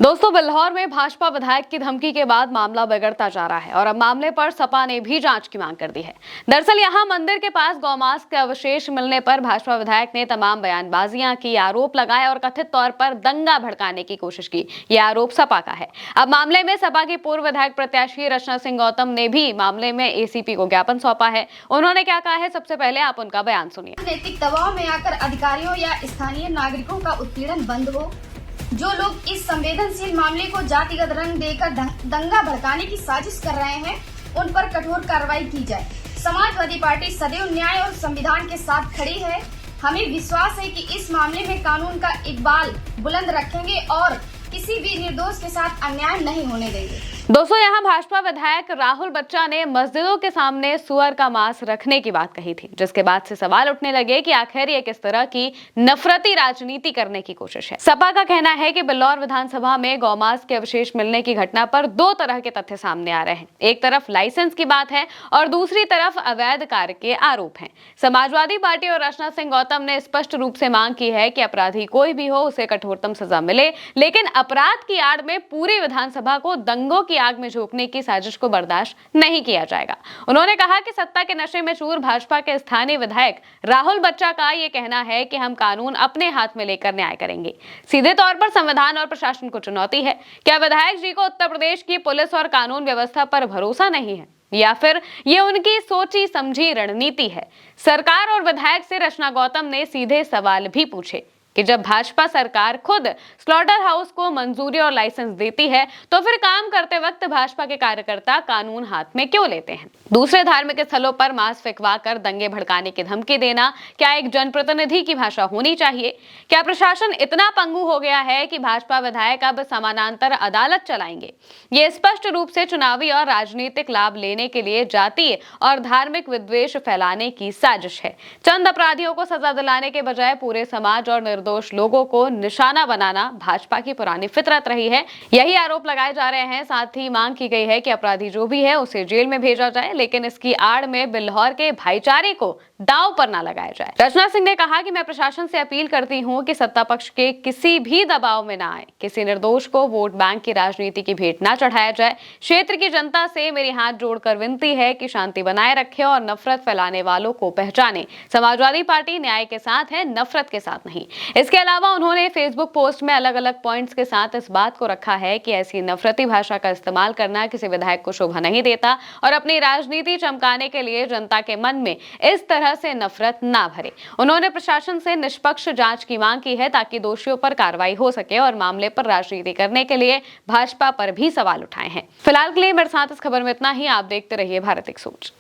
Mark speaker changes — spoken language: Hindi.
Speaker 1: दोस्तों, बिल्हौर में भाजपा विधायक की धमकी के बाद मामला बिगड़ता जा रहा है और अब मामले पर सपा ने भी जांच की मांग कर दी है। दरअसल यहां मंदिर के पास गौमांस के अवशेष मिलने पर भाजपा विधायक ने तमाम बयानबाजियां की, आरोप लगाए और कथित तौर पर दंगा भड़काने की कोशिश की। यह आरोप सपा का है। अब मामले में सपा की पूर्व विधायक प्रत्याशी रचना सिंह गौतम ने भी मामले में एसीपी को ज्ञापन सौंपा है। उन्होंने क्या कहा है, सबसे पहले आप उनका बयान सुनिए।
Speaker 2: नैतिक दबाव में आकर अधिकारियों या स्थानीय नागरिकों का उत्पीड़न बंद हो। जो लोग इस संवेदनशील मामले को जातिगत रंग देकर दंगा भड़काने की साजिश कर रहे हैं, उन पर कठोर कार्रवाई की जाए। समाजवादी पार्टी सदैव न्याय और संविधान के साथ खड़ी है। हमें विश्वास है कि इस मामले में कानून का इकबाल बुलंद रखेंगे और किसी भी निर्दोष के साथ अन्याय नहीं होने देंगे।
Speaker 1: दोस्तों, यहाँ भाजपा विधायक राहुल बच्चा ने मस्जिदों के सामने सुअर का मांस रखने की बात कही थी, जिसके बाद से सवाल उठने लगे कि आखिर ये किस तरह की नफरती राजनीति करने की कोशिश है। सपा का कहना है कि बिल्हौर विधानसभा में गौमांस के अवशेष मिलने की घटना पर दो तरह के तथ्य सामने आ रहे हैं। एक तरफ लाइसेंस की बात है और दूसरी तरफ अवैध कार्य के आरोप हैं। समाजवादी पार्टी और रचना सिंह गौतम ने स्पष्ट रूप से मांग की है कि अपराधी कोई भी हो, उसे कठोरतम सजा मिले, लेकिन अपराध की आड़ में पूरी विधानसभा को दंगों की आग में झोंकने की साजिश को बर्दाश्त नहीं किया जाएगा। उन्होंने कहा कि सत्ता के नशे में चूर भाजपा के स्थानीय विधायक राहुल बच्चा का यह कहना है कि हम कानून अपने हाथ में लेकर न्याय करेंगे। सीधे तौर पर संविधान और प्रशासन को चुनौती है। क्या विधायक जी को उत्तर प्रदेश की पुलिस और कानून व्यवस्था पर भरोसा नहीं है, या फिर ये उनकी सोची समझी रणनीति है? सरकार और विधायक से रचना गौतम ने सीधे सवाल भी पूछे कि जब भाजपा सरकार खुद स्लॉटर हाउस को मंजूरी और लाइसेंस देती है, तो फिर काम करते वक्त भाजपा के कार्यकर्ता कानून हाथ में क्यों लेते हैं? दूसरे धार्मिक स्थलों पर मांस फेंकवाकर दंगे भड़काने की धमकी देना क्या एक जनप्रतिनिधि की भाषा होनी चाहिए? क्या प्रशासन इतना पंगु हो गया है कि भाजपा विधायक अब समानांतर अदालत चलाएंगे? ये स्पष्ट रूप से चुनावी और राजनीतिक लाभ लेने के लिए जातीय और धार्मिक विद्वेष फैलाने की साजिश है। चंद अपराधियों को सजा दिलाने के बजाय पूरे समाज और निर्दोष लोगों को निशाना बनाना भाजपा की पुरानी फितरत रही है। यही आरोप लगाए जा रहे हैं। साथ ही मांग की गई है कि अपराधी जो भी है उसे जेल में भेजा जाए, लेकिन इसकी आड़ में बिल्हौर के भाईचारे को दांव पर ना लगाया जाए। रचना सिंह ने कहा कि मैं प्रशासन से अपील करती हूं कि सत्ता पक्ष के किसी भी दबाव में ना आए, किसी निर्दोष को वोट बैंक की राजनीति की भेंट ना चढ़ाया जाए। क्षेत्र की जनता से मेरी हाथ जोड़कर विनती है कि शांति बनाए रखे और नफरत फैलाने वालों को पहचाने। समाजवादी पार्टी न्याय के साथ है, नफरत के साथ नहीं। इसके अलावा उन्होंने फेसबुक पोस्ट में अलग अलग पॉइंट्स के साथ इस बात को रखा है कि ऐसी नफरती भाषा का इस्तेमाल करना किसी विधायक को शोभा नहीं देता और अपनी राजनीति चमकाने के लिए जनता के मन में इस तरह से नफरत ना भरे। उन्होंने प्रशासन से निष्पक्ष जांच की मांग की है ताकि दोषियों पर कार्रवाई हो सके और मामले पर राजनीति करने के लिए भाजपा पर भी सवाल उठाए हैं। फिलहाल के लिए मेरे साथ इस खबर में इतना ही। आप देखते रहिए भारत एक सोच।